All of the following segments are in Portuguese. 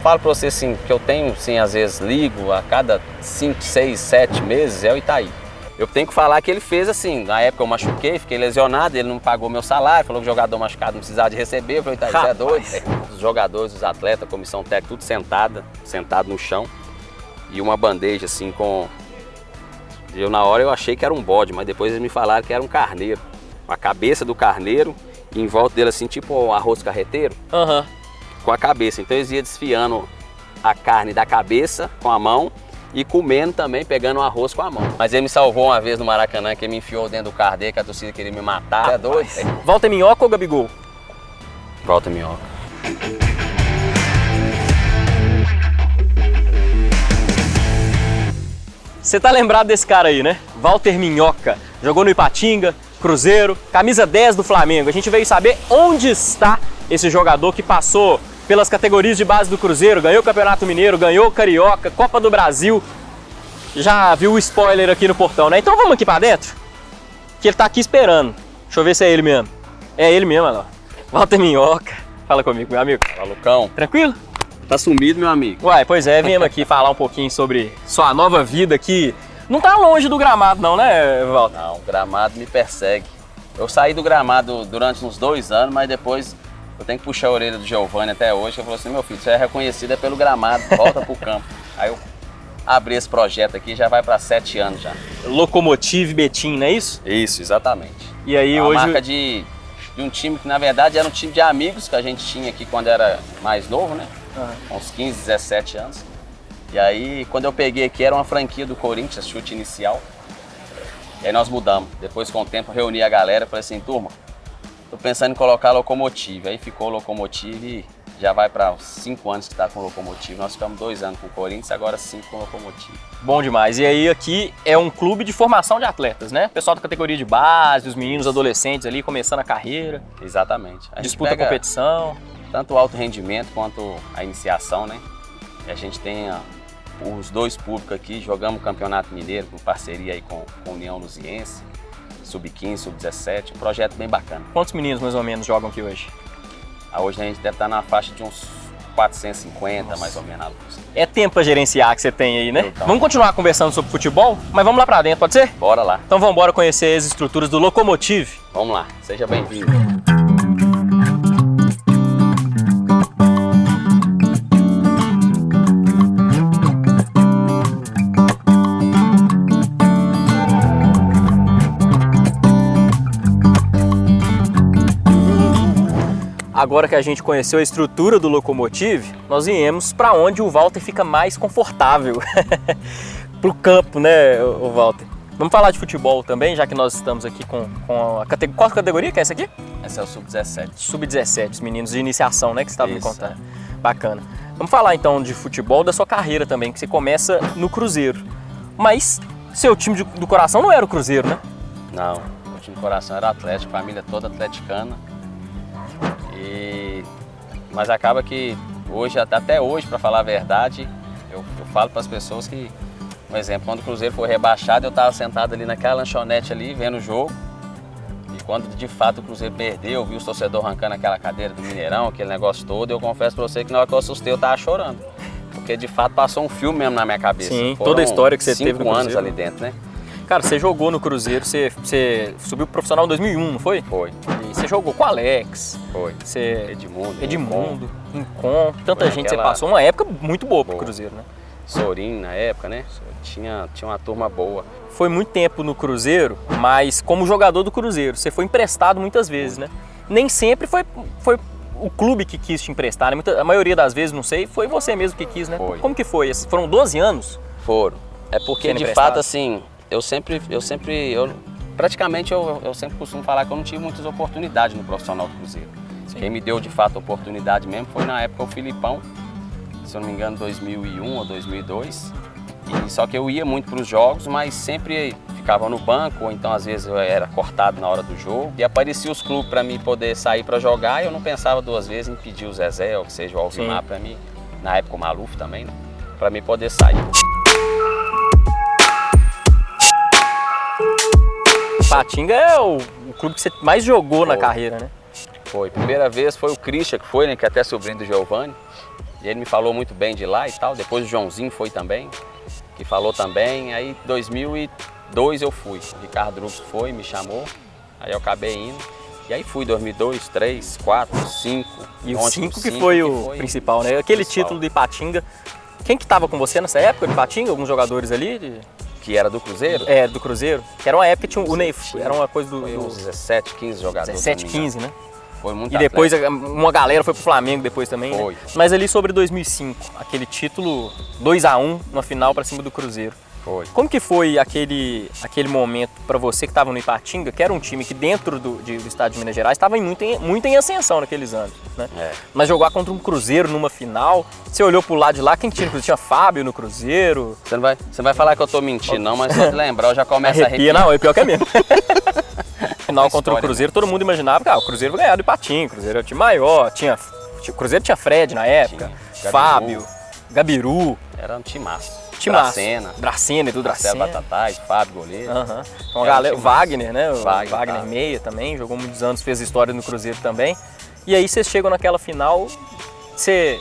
Falo pra você assim, que eu tenho, assim, às vezes ligo a cada 5, 6, 7 meses, é o Itaí. Eu tenho que falar que ele fez assim, na época eu machuquei, fiquei lesionado, ele não pagou meu salário, falou que o jogador machucado não precisava de receber, eu falei, Itaí, você é doido? Os jogadores, os atletas, a comissão técnica, tudo sentado no chão, e uma bandeja assim com... Na hora eu achei que era um bode, mas depois eles me falaram que era um carneiro. A cabeça do carneiro, e em volta dele assim, tipo um arroz carreteiro. Com a cabeça, então eles iam desfiando a carne da cabeça com a mão e comendo também, pegando o arroz com a mão. Mas ele me salvou uma vez no Maracanã, que ele me enfiou dentro do carro dele, que a torcida queria me matar. Você é doido? Walter Minhoca ou Gabigol? Walter Minhoca. Você tá lembrado desse cara aí, né? Walter Minhoca, jogou no Ipatinga, Cruzeiro, camisa 10 do Flamengo. A gente veio saber onde está esse jogador que passou pelas categorias de base do Cruzeiro, ganhou o Campeonato Mineiro, ganhou o Carioca, Copa do Brasil. Já viu o spoiler aqui no portão, né? Então vamos aqui pra dentro, que ele tá aqui esperando. Deixa eu ver se é ele mesmo. É ele mesmo, olha lá. Walter Minhoca. Fala comigo, meu amigo. Fala, Lucão. Tranquilo? Tá sumido, meu amigo. Uai, pois é, viemos aqui falar um pouquinho sobre sua nova vida aqui. Não tá longe do gramado não, né, Walter? Não, o gramado me persegue. Eu saí do gramado durante uns 2 anos, mas depois eu tenho que puxar a orelha do Giovanni até hoje. Eu falei assim, meu filho, você é reconhecido pelo gramado, volta pro campo. Aí eu abri esse projeto aqui, já vai para 7 anos já. Locomotive Betim, não é isso? Isso, exatamente. E aí a hoje... marca de um time que na verdade era um time de amigos que a gente tinha aqui quando era mais novo, né? Uns 15, 17 anos. E aí quando eu peguei aqui era uma franquia do Corinthians, chute inicial. E aí nós mudamos. Depois com o tempo reuni a galera e falei assim, turma, tô pensando em colocar Locomotive. Aí ficou Locomotive e já vai para 5 anos que tá com Locomotive. Nós ficamos 2 anos com o Corinthians, agora 5 com Locomotive. Bom demais. E aí aqui é um clube de formação de atletas, né? Pessoal da categoria de base, os meninos adolescentes ali começando a carreira. Exatamente. A Disputa a competição. Tanto o alto rendimento quanto a iniciação, né? E a gente tem os 2 públicos aqui, jogamos o Campeonato Mineiro com parceria aí com a União Luziense, Sub-15, Sub-17, um projeto bem bacana. Quantos meninos mais ou menos jogam aqui hoje? Hoje a gente deve estar na faixa de uns 450, nossa, mais ou menos. É tempo para gerenciar que você tem aí, né? Então. Vamos continuar conversando sobre futebol, mas vamos lá para dentro, pode ser? Bora lá. Então vamos embora conhecer as estruturas do Locomotive. Vamos lá, seja bem-vindo. Agora que a gente conheceu a estrutura do Locomotive, nós viemos para onde o Walter fica mais confortável. Pro campo, né, o Walter? Vamos falar de futebol também, já que nós estamos aqui com a categoria. Qual categoria que é essa aqui? Essa é o Sub-17. Sub-17, os meninos de iniciação, né, que você estava me contando. Bacana. Vamos falar então de futebol, da sua carreira também, que você começa no Cruzeiro. Mas seu time do coração não era o Cruzeiro, né? Não, o time do coração era Atlético, família toda atleticana. Mas acaba que hoje, até hoje, para falar a verdade, eu falo para as pessoas que, por exemplo, quando o Cruzeiro foi rebaixado, eu estava sentado ali naquela lanchonete ali, vendo o jogo. E quando de fato o Cruzeiro perdeu, eu vi os torcedores arrancando aquela cadeira do Mineirão, aquele negócio todo, eu confesso para você que na hora que eu assustei, eu estava chorando. Porque de fato passou um filme mesmo na minha cabeça. Sim, toda a história que você teve no Cruzeiro. 5 anos ali dentro, né? Cara, você jogou no Cruzeiro, você subiu pro profissional em 2001, não foi? Foi. E você jogou com o Alex. Foi. Você... Edmundo, Rincon, tanta foi gente aquela... você passou. Uma época muito boa pro Cruzeiro, né? Sorin na época, né? Tinha uma turma boa. Foi muito tempo no Cruzeiro, mas como jogador do Cruzeiro, você foi emprestado muitas vezes, né? Nem sempre foi o clube que quis te emprestar, né? A maioria das vezes, não sei, foi você mesmo que quis, né? Foi. Como que foi? Foram 12 anos? Foram. É porque, de fato, assim, eu praticamente sempre costumo falar que eu não tive muitas oportunidades no profissional do Cruzeiro. Sim. Quem me deu, de fato, oportunidade mesmo foi, na época, o Filipão, se eu não me engano, 2001 ou 2002. Só que eu ia muito para os jogos, mas sempre ficava no banco, ou então, às vezes, eu era cortado na hora do jogo. E apareciam os clubes para mim poder sair para jogar, e eu não pensava 2 vezes em pedir o Zezé, ou que seja o Alvimar para mim, na época o Maluf também, né? Para mim poder sair. Ipatinga é o clube que você mais jogou na carreira, né? Foi. Primeira vez foi o Christian que foi, né? Que é até sobrinho do Giovanni. E ele me falou muito bem de lá e tal. Depois o Joãozinho foi também, que falou também. Aí 2002 eu fui. O Ricardo Drugs foi, me chamou. Aí eu acabei indo. E aí fui 2002, 3, 4, 5. E o 5 que foi o principal, né? Aquele título de Ipatinga. Quem que estava com você nessa época de Ipatinga? Alguns jogadores ali? Que era do Cruzeiro? É, do Cruzeiro. Que era uma época que tinha o Ney. Era uma coisa do... Foi uns 17, 15 jogadores. 17, 15, né? Foi muito E depois uma galera foi pro Flamengo depois também, foi. Né? Mas ali sobre 2005, aquele título 2-1 na final para cima do Cruzeiro. Foi. Como que foi aquele momento para você que estava no Ipatinga, que era um time que dentro do estado de Minas Gerais estava muito em ascensão naqueles anos, né? É. Mas jogar contra um Cruzeiro numa final, você olhou pro lado de lá, quem que tinha no Cruzeiro? Tinha Fábio no Cruzeiro? Você não vai falar que eu tô mentindo não, mas só de lembrar eu já começo a arrepiar. Não, é pior que é mesmo. Final contra o Cruzeiro, todo mundo imaginava que o Cruzeiro vai ganhar do Ipatinga, o Cruzeiro era o time maior, o Cruzeiro tinha Fred na época, Fábio, Gabiru. Era um timaço. Dracena e tudo, Marcelo Batatais, Fábio, goleiro. Então, galera, o Wagner, né? O Wagner Meia também, jogou muitos anos, fez história no Cruzeiro também. E aí vocês chegam naquela final,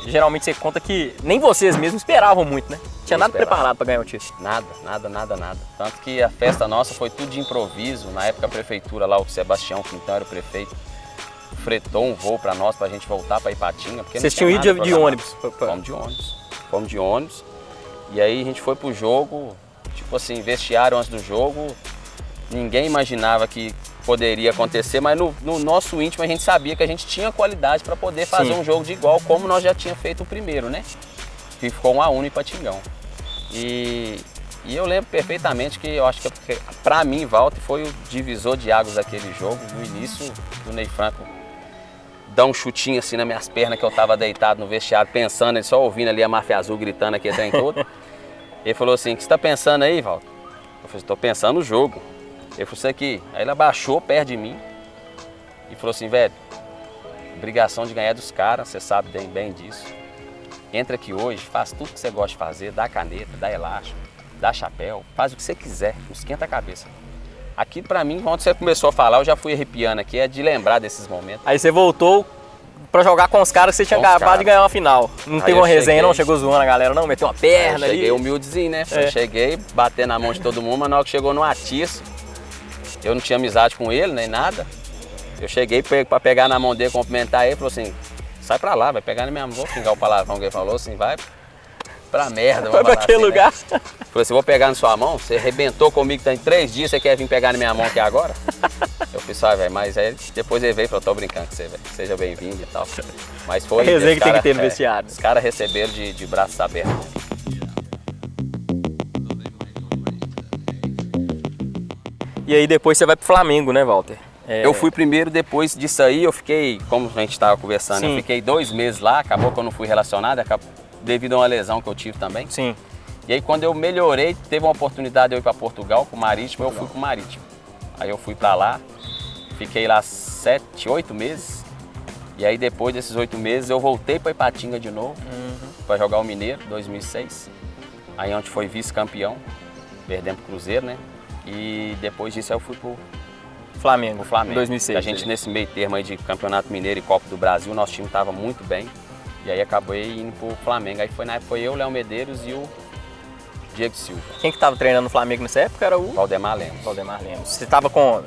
geralmente você conta que nem vocês mesmos esperavam muito, né? Tinha nada preparado para ganhar o título. Nada. Tanto que a festa nossa foi tudo de improviso. Na época a prefeitura lá, o Sebastião Quintão era o prefeito, fretou um voo para nós, pra gente voltar para Ipatinga. Vocês tinham ido de ônibus? Fomos de ônibus. E aí a gente foi pro jogo, tipo assim, vestiário antes do jogo. Ninguém imaginava que poderia acontecer, mas no nosso íntimo a gente sabia que a gente tinha qualidade para poder fazer um jogo de igual, como nós já tínhamos feito o primeiro, né? Que ficou 1-1 no Ipatingão. E eu lembro perfeitamente que eu acho que para mim, Walter, foi o divisor de águas daquele jogo, no início do Ney Franco dar um chutinho assim nas minhas pernas, que eu tava deitado no vestiário pensando, ele só ouvindo ali a Máfia Azul gritando aqui trem todo. Ele falou assim: o que você tá pensando aí, Walter? Eu falei: tô pensando no jogo. Ele falou: isso aqui. Aí ele abaixou perto de mim e falou assim: velho, obrigação de ganhar dos caras, você sabe bem disso. Entra aqui hoje, faz tudo que você gosta de fazer, dá caneta, dá elástico, dá chapéu, faz o que você quiser, não esquenta a cabeça. Aqui pra mim, quando você começou a falar, eu já fui arrepiando aqui, é de lembrar desses momentos. Aí você voltou pra jogar com os caras que você tinha acabado de ganhar uma final. Não teve uma resenha não? Chegou zoando a galera não? Meteu uma perna ali? Cheguei humildezinho, né? Cheguei, batendo na mão de todo mundo, mas na hora que chegou no atiço, eu não tinha amizade com ele, nem nada. Eu cheguei pra pegar na mão dele, cumprimentar ele, falou assim: sai pra lá, vai pegar na minha mão, vou xingar o palavrão que ele falou, assim, vai pra merda. Vai pra aquele assim, lugar. Né? Falei assim: vou pegar na sua mão, você arrebentou comigo tem 3 dias, você quer vir pegar na minha mão aqui agora? Eu falei: sai, velho, mas aí depois ele veio e falou: tô brincando com você, velho, seja bem-vindo e tal. Mas foi... É resenha que tem que ter no vestiário. Os caras receberam de braços abertos. E aí depois você vai pro Flamengo, né, Walter? Eu fui primeiro, depois disso aí eu fiquei, como a gente estava conversando, eu fiquei 2 meses lá, acabou que eu não fui relacionado, devido a uma lesão que eu tive também. Sim. E aí quando eu melhorei, teve uma oportunidade de eu ir para Portugal, com o Marítimo, eu fui com o Marítimo. Aí eu fui para lá, fiquei lá 7, 8 meses. E aí depois desses 8 meses eu voltei para Ipatinga de novo, para jogar o Mineiro, 2006. Aí onde foi vice-campeão, perdemos pro Cruzeiro, né? E depois disso eu fui pro Flamengo, em 2006. A gente nesse meio termo aí de Campeonato Mineiro e Copa do Brasil, nosso time estava muito bem. E aí acabei indo pro Flamengo. Aí na época foi eu, Léo Medeiros e o Diego Silva. Quem que estava treinando no Flamengo nessa época era o Valdemar Lemos. Valdemar Lemos. Você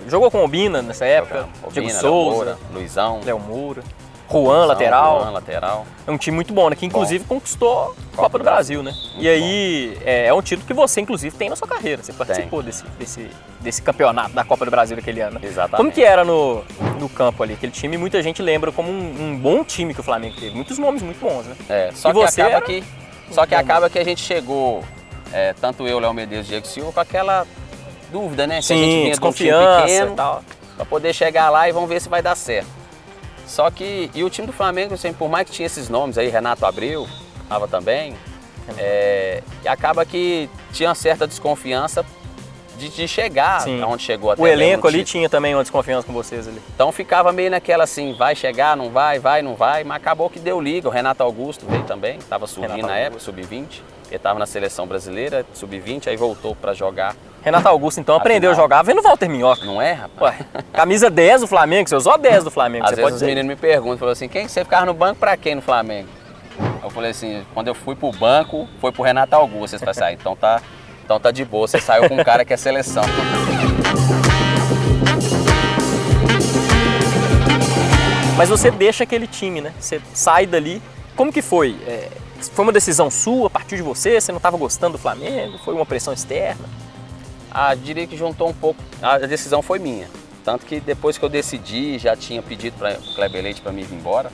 jogou com o Obina nessa época? Obina, Diego Souza, Luizão, Léo Moura, Juan, lateral. Juan, lateral. É um time muito bom, né? Que inclusive conquistou a Copa do Brasil, né? Muito e aí é um título que você inclusive tem na sua carreira. Você participou desse campeonato da Copa do Brasil daquele ano. Exatamente. Como que era no campo ali? Aquele time, muita gente lembra como um bom time que o Flamengo teve. Muitos nomes muito bons, né? Só que acaba que a gente chegou, tanto eu, Léo Medeiros e Diego Silva, com aquela dúvida, né? Sim, que a gente vinha desconfiança de um time pequeno, e tal. Pra poder chegar lá e vamos ver se vai dar certo. Só que, e o time do Flamengo, assim, por mais que tinha esses nomes aí, Renato Abreu, estava também, e acaba que tinha uma certa desconfiança de chegar aonde chegou até. O elenco ali tinha também uma desconfiança com vocês ali. Então ficava meio naquela assim, vai chegar, não vai, não vai, mas acabou que deu liga. O Renato Augusto veio também, estava subindo na época, sub-20, ele estava na seleção brasileira, sub-20, aí voltou para jogar. Renato Augusto, então, aprendeu a jogar vendo o Walter Minhoca. Não é, rapaz? Ué, camisa 10 do Flamengo, você usou 10 do Flamengo. Às você vezes pode os dizer. meninos me perguntam, falam assim, quem que você ficava no banco pra quem no Flamengo? Eu falei assim, quando eu fui pro banco, foi pro Renato Augusto. Você vai sair, então tá de boa, você saiu com um cara que é seleção. Mas você deixa aquele time, né? Você sai dali. Como que foi? Foi uma decisão sua, partiu de você? Você não estava gostando do Flamengo? Foi uma pressão externa? Diria que juntou um pouco. A decisão foi minha. Tanto que depois que eu decidi, já tinha pedido para o Kleber Leite para mim ir embora.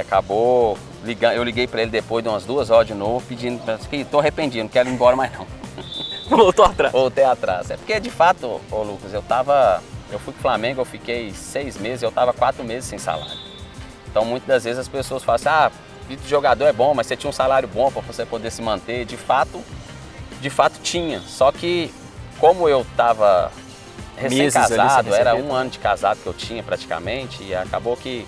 Acabou, eu liguei para ele depois de umas 2 horas de novo, pedindo que estou arrependido, não quero ir embora mais não. Voltou atrás? Voltei atrás. É porque de fato, Lucas, eu fui pro Flamengo, eu fiquei 6 meses, eu estava 4 meses sem salário. Então muitas das vezes as pessoas falam assim, vida de jogador é bom, mas você tinha um salário bom para você poder se manter. De fato tinha. Só que como eu estava recém-casado, era 1 ano de casado que eu tinha praticamente, e acabou que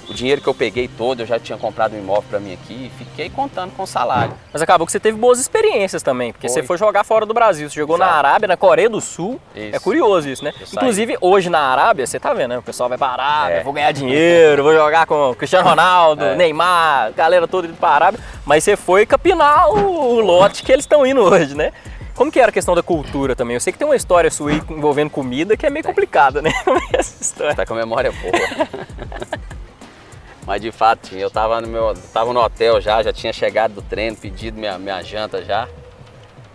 o dinheiro que eu peguei todo, eu já tinha comprado um imóvel para mim aqui, e fiquei contando com o salário. Mas acabou que você teve boas experiências também, porque você foi jogar fora do Brasil, você jogou na Arábia, na Coreia do Sul. Isso. É curioso isso, né? Inclusive, hoje na Arábia, você tá vendo, né? O pessoal vai pra Arábia, vou ganhar dinheiro, vou jogar com o Cristiano Ronaldo, Neymar, galera toda indo pra Arábia, mas você foi capinar o lote que eles estão indo hoje, né? Como que era a questão da cultura também? Eu sei que tem uma história sua aí envolvendo comida que é meio complicada, né? Essa história. Tá com a memória boa. Mas de fato, eu tava no hotel já tinha chegado do treino, pedido minha janta já.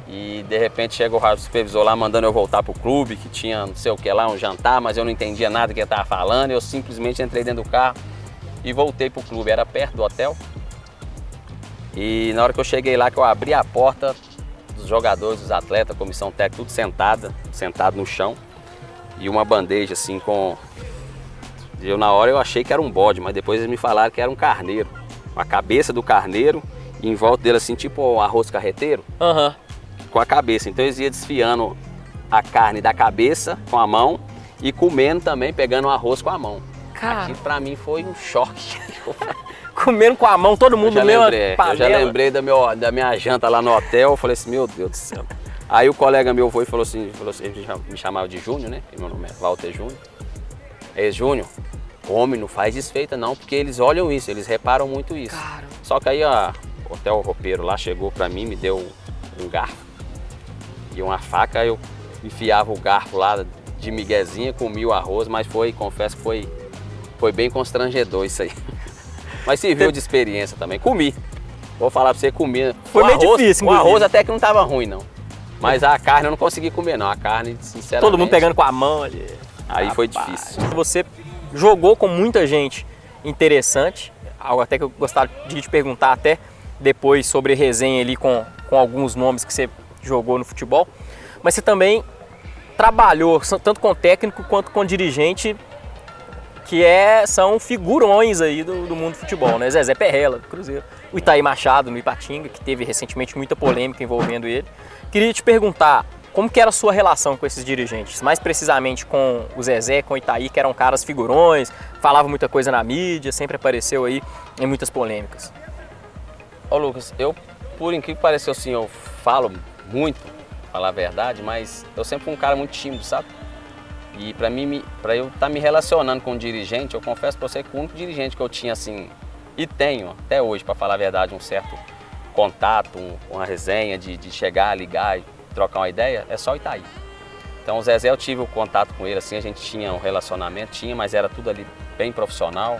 E de repente chega o supervisor lá mandando eu voltar pro clube, que tinha não sei o que lá, um jantar, mas eu não entendia nada que ele tava falando. Eu simplesmente entrei dentro do carro e voltei pro clube. Era perto do hotel. E na hora que eu cheguei lá, que eu abri a porta, dos jogadores, dos atletas, comissão técnica, tudo sentado no chão. E uma bandeja assim com... Na hora eu achei que era um bode, mas depois eles me falaram que era um carneiro. A cabeça do carneiro e em volta dele assim, tipo um arroz carreteiro. Com a cabeça. Então eles iam desfiando a carne da cabeça com a mão e comendo também, pegando o arroz com a mão. Aquilo pra mim foi um choque. Comendo com a mão, todo mundo no mesmo panela. Eu já lembrei da minha janta lá no hotel, eu falei assim, meu Deus do céu. Aí o colega meu foi e falou assim, ele me chamava de Júnior, né? Meu nome é Walter Júnior. Júnior, come, não faz desfeita não, porque eles olham isso, eles reparam muito isso. Cara. Só que aí o hotel roupeiro lá chegou pra mim, me deu um garfo e uma faca, eu enfiava o garfo lá de miguezinha, comi o arroz, mas confesso que foi bem constrangedor isso aí. Mas serviu de experiência também, comi. Vou falar pra você, comi. Foi meio difícil, o arroz até que não tava ruim não, mas a carne eu não consegui comer não, a carne sinceramente. Todo mundo pegando com a mão ali. Aí foi difícil. Você jogou com muita gente interessante, algo até que eu gostaria de te perguntar até depois sobre resenha ali com alguns nomes que você jogou no futebol, mas você também trabalhou tanto com técnico quanto com dirigente que são figurões aí do mundo do futebol, né? Zezé Perrella, do Cruzeiro, o Itaí Machado, no Ipatinga, que teve recentemente muita polêmica envolvendo ele. Queria te perguntar, como que era a sua relação com esses dirigentes? Mais precisamente com o Zezé, com o Itaí, que eram caras figurões, falavam muita coisa na mídia, sempre apareceu aí em muitas polêmicas. Lucas, por incrível que pareça, assim, eu falo muito, falar a verdade, mas eu sempre fui um cara muito tímido, sabe? E pra eu estar me relacionando com um dirigente, eu confesso pra você que o único dirigente que eu tinha, assim, e tenho até hoje, pra falar a verdade, um certo contato, uma resenha de chegar, ligar e trocar uma ideia, é só o Itaí. Então o Zezé, eu tive o contato com ele, assim, a gente tinha um relacionamento, mas era tudo ali bem profissional.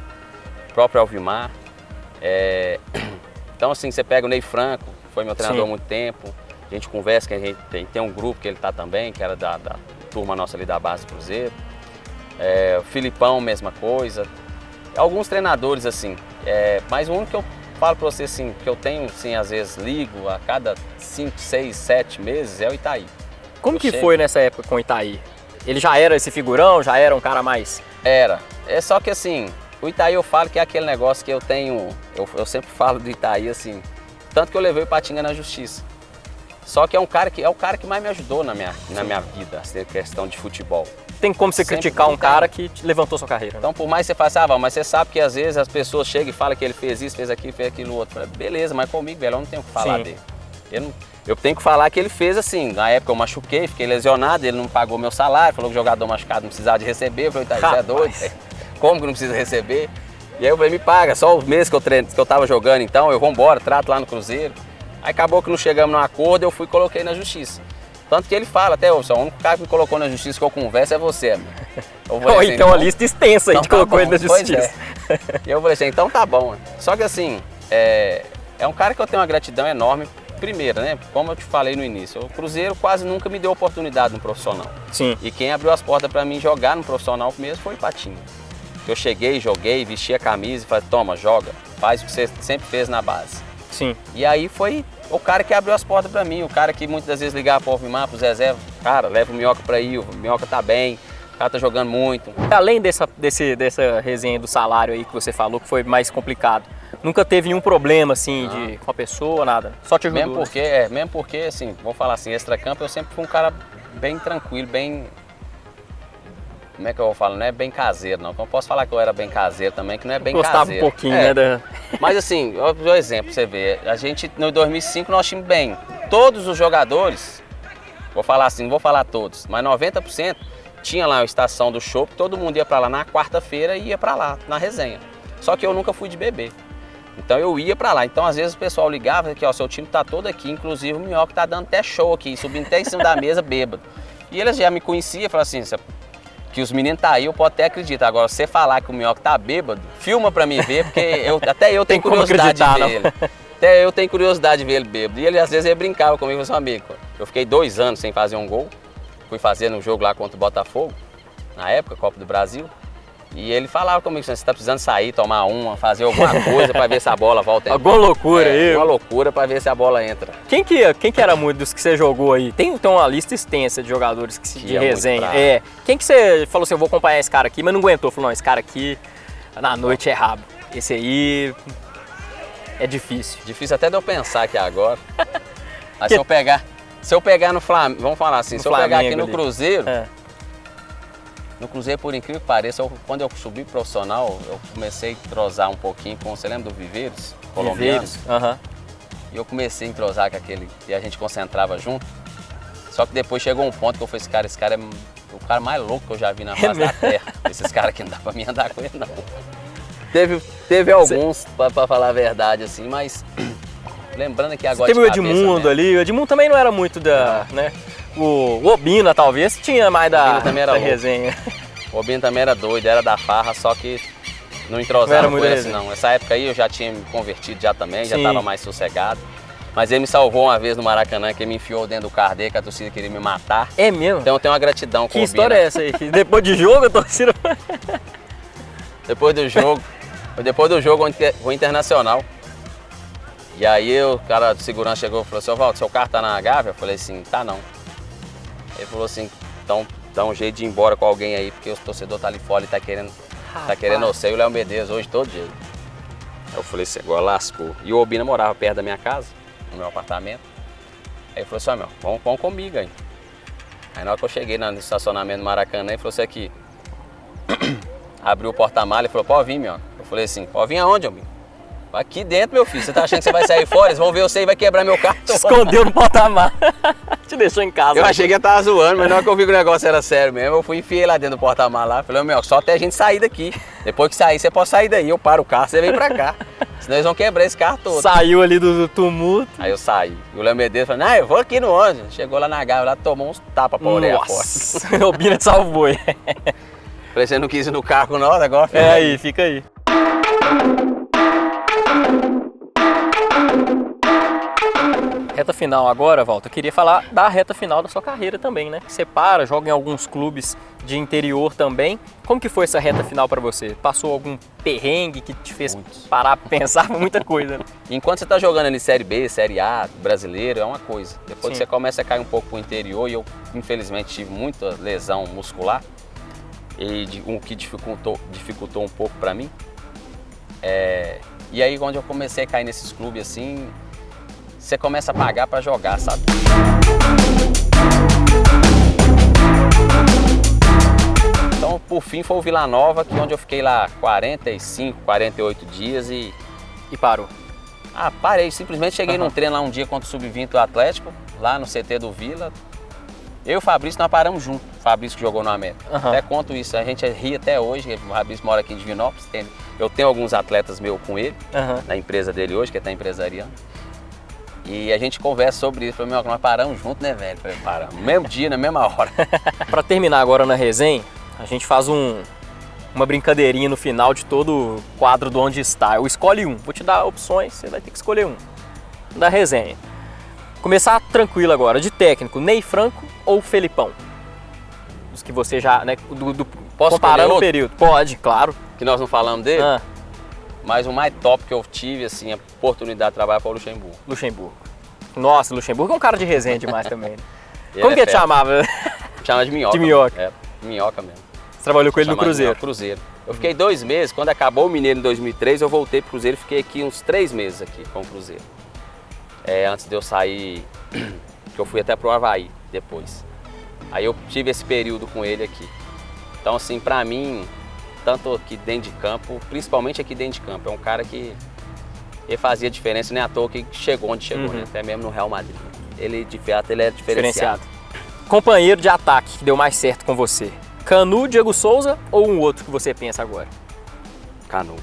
O próprio Alvimar. Então assim, você pega o Ney Franco, foi meu treinador há muito tempo, a gente conversa, que a gente tem um grupo que ele tá também, que era da turma nossa ali da base do Cruzeiro. O Filipão, mesma coisa. Alguns treinadores, assim, mas o único que eu falo pra você, assim, que eu tenho, assim, às vezes ligo a cada 5, 6, 7 meses, é o Itaí. Como que foi nessa época com o Itaí? Ele já era esse figurão, já era um cara mais... Era. Só que assim, o Itaí eu falo que é aquele negócio que eu tenho, eu sempre falo do Itaí assim, tanto que eu levei o Ipatinga na justiça. Só que é o cara que mais me ajudou na minha vida, assim, questão de futebol. Tem como você criticar um cara que levantou sua carreira. Então, por mais que você faça, mas você sabe que às vezes as pessoas chegam e falam que ele fez isso, fez aquilo, fez aquilo outro. Beleza, mas comigo, velho, eu não tenho o que falar dele. Eu tenho que falar que ele fez assim, na época eu machuquei, fiquei lesionado, ele não pagou meu salário, falou que o jogador machucado não precisava de receber, eu falei, tá, isso é doido, como que não precisa receber? E aí eu falei, me paga, só os meses que eu tava jogando então, eu vou embora, trato lá no Cruzeiro. Aí acabou que não chegamos num acordo, eu fui e coloquei na justiça. Tanto que ele fala até, o único cara que me colocou na justiça que eu converso é você, amigo. Assim, então uma lista extensa aí então, colocou ele na justiça. E eu falei assim, então tá bom. Só que assim, é um cara que eu tenho uma gratidão enorme. Primeiro, né? Como eu te falei no início, o Cruzeiro quase nunca me deu oportunidade no profissional. Sim. E quem abriu as portas para mim jogar no profissional mesmo foi o Ipatinga. Eu cheguei, joguei, vesti a camisa e falei, toma, joga, faz o que você sempre fez na base. Sim. E aí foi o cara que abriu as portas para mim, o cara que muitas das vezes ligava pro Alvimar, pro Zezé, cara, leva o Minhoca para aí, o Minhoca tá bem, o cara tá jogando muito. Além dessa resenha do salário aí que você falou, que foi mais complicado, nunca teve nenhum problema, assim, com a pessoa, nada? Só te ajudou? Mesmo porque, assim, vou falar assim, extracampo eu sempre fui um cara bem tranquilo, bem... Como é que eu vou falar? Não é bem caseiro, não. Eu posso falar que eu era bem caseiro também, que não é bem Gostava caseiro. Um pouquinho, né? Mas assim, eu dou um exemplo pra você ver. A gente, no 2005, nós tínhamos bem. Todos os jogadores, vou falar assim, não vou falar todos, mas 90% tinha lá a estação do shopping, todo mundo ia pra lá na quarta-feira e ia pra lá, na resenha. Só que eu nunca fui de beber. Então eu ia pra lá. Então às vezes o pessoal ligava que, ó, seu time tá todo aqui, inclusive o Minhoca tá dando até show aqui, subindo até em cima da mesa bêbado. E eles já me conheciam e falaram assim, que os meninos tá aí, eu posso até acreditar. Agora, você falar que o Minhoca tá bêbado, filma pra mim ver, porque até eu tenho curiosidade de ver ele. Até eu tenho curiosidade de ver ele bêbado. E ele às vezes ele brincava comigo, seu amigo. Eu fiquei 2 anos sem fazer um gol. Fui fazer no jogo lá contra o Botafogo, na época, Copa do Brasil. E ele falava comigo, você tá precisando sair, tomar uma, fazer alguma coisa pra ver se a bola volta. Alguma loucura aí. Uma loucura pra ver se a bola entra. Quem que era muito dos que você jogou aí? Tem então uma lista extensa de jogadores de resenha. Quem que você falou assim, eu vou acompanhar esse cara aqui, mas não aguentou? Falou, não, esse cara aqui na noite é rabo. Esse aí é difícil. Difícil até de eu pensar aqui agora. Mas se eu pegar no Flamengo, vamos falar assim, se eu pegar aqui no Cruzeiro... No Cruzeiro, por incrível que pareça, quando eu subi profissional, eu comecei a entrosar um pouquinho com, você lembra do Viveiros? Colombiano? E eu comecei a entrosar com aquele, e a gente concentrava junto. Só que depois chegou um ponto que eu falei, esse cara é o cara mais louco que eu já vi na face da terra. Esses caras aqui não dá pra mim andar com ele, não. Teve alguns, pra falar a verdade, assim, mas... Lembrando que agora... Teve o Edmundo ali, o Edmundo também não era muito da... né? O Obina, talvez, tinha mais da resenha. O Obina também era doido, era da farra, só que não entrosava com ele assim, não. Nessa época aí eu já tinha me convertido já também, já estava mais sossegado. Mas ele me salvou uma vez no Maracanã, que ele me enfiou dentro do carro dele, que a torcida queria me matar. É mesmo? Então eu tenho uma gratidão com o Obina. Que história é essa aí? Depois de jogo a torcida... Depois do jogo, o Internacional. E aí o cara de segurança chegou e falou assim, Valdo, seu carro tá na Gávea? Eu falei assim, tá não. Ele falou assim, então dá um jeito de ir embora com alguém aí, porque o torcedor tá ali fora e tá querendo você e o Léo Medeiros hoje todo jeito. Aí eu falei assim, agora lascou. E o Obina morava perto da minha casa, no meu apartamento. Aí ele falou assim, vamos comigo aí. Aí na hora que eu cheguei no estacionamento do Maracanã, ele falou assim, aqui, abriu o porta-mala e falou, pode vir, meu. Eu falei assim, pode vir aonde, amigo? Aqui dentro, meu filho. Você tá achando que você vai sair fora? Eles vão ver você e vai quebrar meu carro. Te escondeu no porta-malas. Te deixou em casa. Eu achei que ele tava zoando, mas na hora que eu vi que o negócio era sério mesmo, eu fui e enfiei lá dentro do porta-malas. Falei, meu, só até a gente sair daqui. Depois que sair, você pode sair daí. Eu paro o carro, você vem pra cá. Senão eles vão quebrar esse carro todo. Saiu ali do tumulto. Aí eu saí. E o Léo Medeiros falou, não, eu vou aqui no ônibus. Chegou lá na Gávea, lá tomou uns tapas pra orelha fora. Nossa, o Bina te salvou. Falei, você não quis ir no carro com nós, agora fica aí. Fica aí. Reta final agora, Walter, eu queria falar da reta final da sua carreira também, né? Você joga em alguns clubes de interior também. Como que foi essa reta final para você? Passou algum perrengue que te fez parar pra pensar muita coisa? Né? Enquanto você tá jogando ali Série B, Série A, brasileiro, é uma coisa. Depois que você começa a cair um pouco pro interior, e eu infelizmente tive muita lesão muscular, e o que dificultou um pouco para mim. E aí quando eu comecei a cair nesses clubes assim, você começa a pagar para jogar, sabe? Então, por fim, foi o Vila Nova, onde eu fiquei lá 45, 48 dias e parou. Parei. Simplesmente cheguei num treino lá um dia contra o Sub-20 do Atlético, lá no CT do Vila. Eu e o Fabrício, nós paramos junto. O Fabrício que jogou no América. Uhum. Até conto isso, a gente ri até hoje. O Fabrício mora aqui em Divinópolis. Eu tenho alguns atletas meus com ele, na empresa dele hoje, que está empresariando. E a gente conversa sobre isso. Falei, nós paramos junto, né, velho? Falei, paramos. No mesmo dia, na mesma hora. Para terminar agora na resenha, a gente faz uma brincadeirinha no final de todo o quadro do Onde Está. Eu escolhe um. Vou te dar opções, você vai ter que escolher um. Da resenha. Começar tranquilo agora. De técnico, Ney Franco ou Felipão? Os que você já, né, Posso comparando o período. Pode, claro. Que nós não falamos dele? Mas o mais top que eu tive, assim, a oportunidade de trabalhar foi o Luxemburgo. Luxemburgo. Nossa, Luxemburgo é um cara de resenha demais também. Ele Como que ele fera. chamava? Chama de Minhoca. De Minhoca. É, Minhoca mesmo. Você trabalhou com ele no Chama de Cruzeiro? Minhoca, Cruzeiro. Eu fiquei 2 meses, quando acabou o Mineiro em 2003, eu voltei pro Cruzeiro e fiquei aqui uns 3 meses aqui com o Cruzeiro. Antes de eu sair, que eu fui até pro Avaí depois. Aí eu tive esse período com ele aqui. Então, assim, pra mim, tanto aqui dentro de campo, principalmente aqui dentro de campo, é um cara que ele fazia diferença, nem à toa que chegou onde chegou, né? Até mesmo no Real Madrid. Ele, de fato, ele é diferenciado. Companheiro de ataque que deu mais certo com você? Canu, Diego Souza ou um outro que você pensa agora? Canu.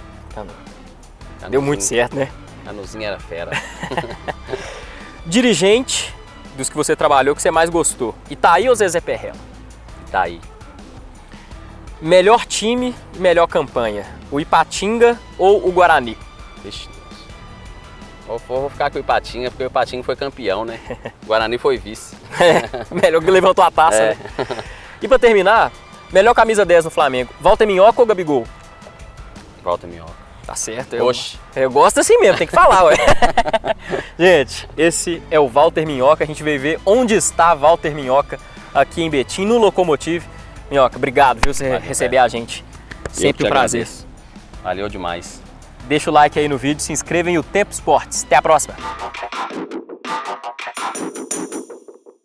Deu muito certo, né? Canuzinho era fera. Dirigente dos que você trabalhou que você mais gostou? Itaí ou Zezé Perrella? Itaí. Melhor time e melhor campanha? O Ipatinga ou o Guarani? Vixe, vou ficar com o Ipatinga, porque o Ipatinga foi campeão, né? O Guarani foi vice. Melhor que levantou a taça, né? E pra terminar, melhor camisa 10 no Flamengo? Walter Minhoca ou Gabigol? Walter Minhoca. Tá certo. Oxe. Eu gosto assim mesmo, tem que falar, ué. Gente, esse é o Walter Minhoca. A gente veio ver onde está Walter Minhoca aqui em Betim, no Locomotive. Minhoca, obrigado, viu, você receber a gente. Sempre um prazer. Agradeço. Valeu demais. Deixa o like aí no vídeo, se inscreva em O Tempo Esportes. Até a próxima.